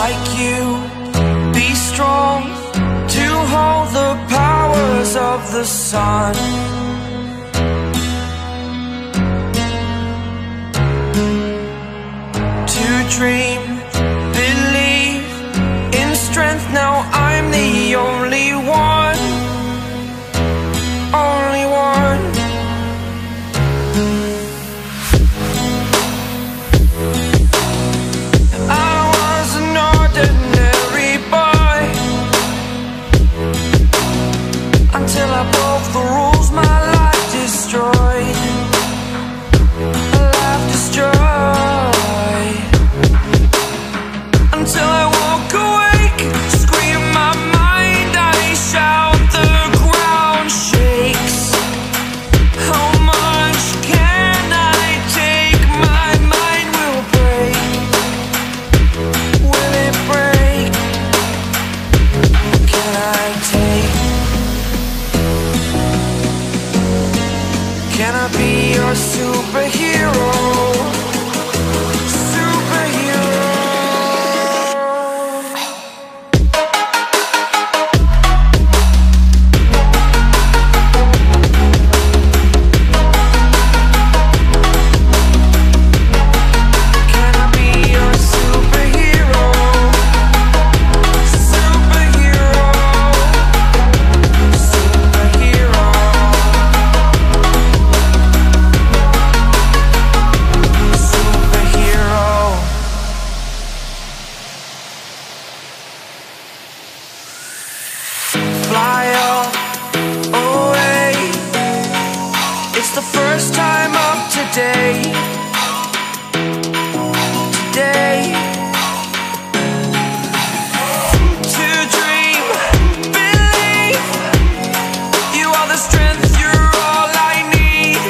like you, be strong to hold the powers of the sun. To dream, believe in strength, now I'm the only one, only one. I was an ordinary boy until I broke the rules, my life destroyed, a life destroyed. Until I woke awake, scream my mind, I shout, the ground shakes. How much can I take? My mind will break. Will it break? Can I take? Can I be your superhero? Fly up away. It's the first time of today. Today. To dream, believe. You are the strength, you're all I need.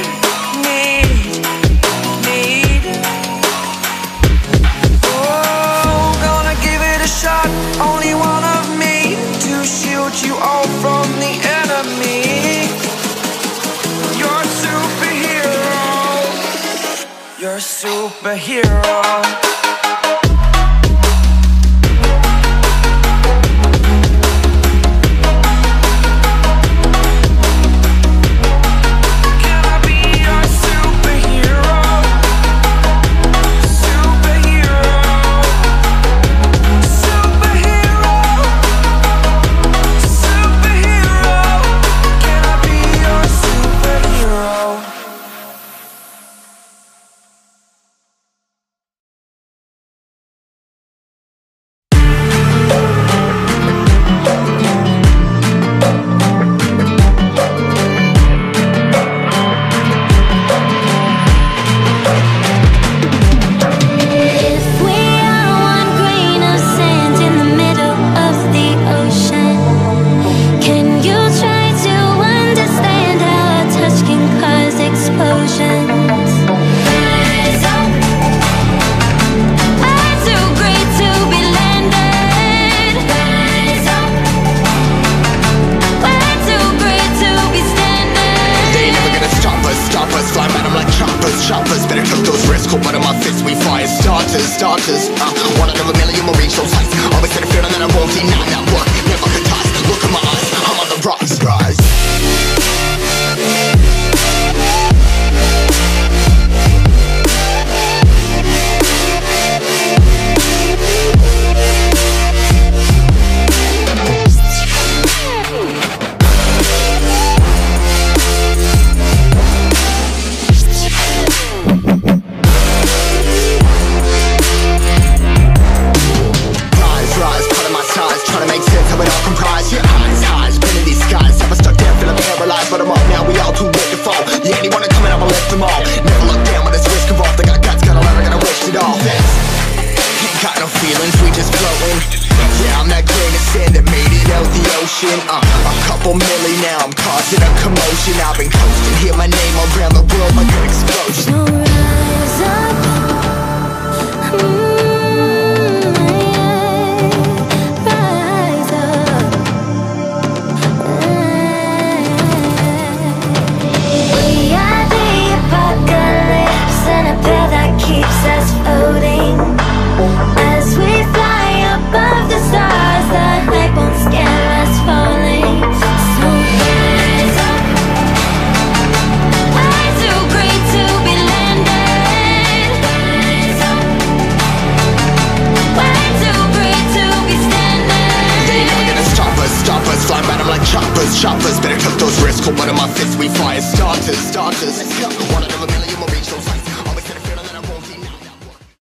Oh, gonna give it a shot. Only one of me to shield you all from the enemy. You're a superhero. You're a superhero. Can I be your superhero? Superhero. Superhero. Superhero. Can I be your superhero? If we are one grain of sand in the middle of the ocean, can you try to understand how a touch can cause explosions? Rise up, I'm too great to be landed. Rise up, we're too great to be standing. They never gonna stop us, fly at 'em like choppers, better cook those risks, cold blood on my fists, we fire starters, one out of a million will reach those heights, always had a feeling that I won't deny that work, never could toss, look in my eyes, I'm on the rocks, rise. Rise, part of my size, trying to make sense of it all comprised. Your eyes, been in these skies, have I stuck down, feeling paralyzed, but I'm up now, we all too late to fall. Yeah, anyone coming up, I'll lift them all. Never look down when there's risk involved. I got guts, gotta learn, I gotta risk it all. Ain't got no feelings, we just floating. Yeah, I'm that grain of sand that made it out the ocean. A couple milli now, I'm causing a commotion. I've been coasting, hear my name around the world like an explosion. So rise up, rise up. We are the apocalypse, and a path that keeps us floating as we fly above choppers. Better took those risks, hold one of my fists, we fire starters. One out of a million will reach those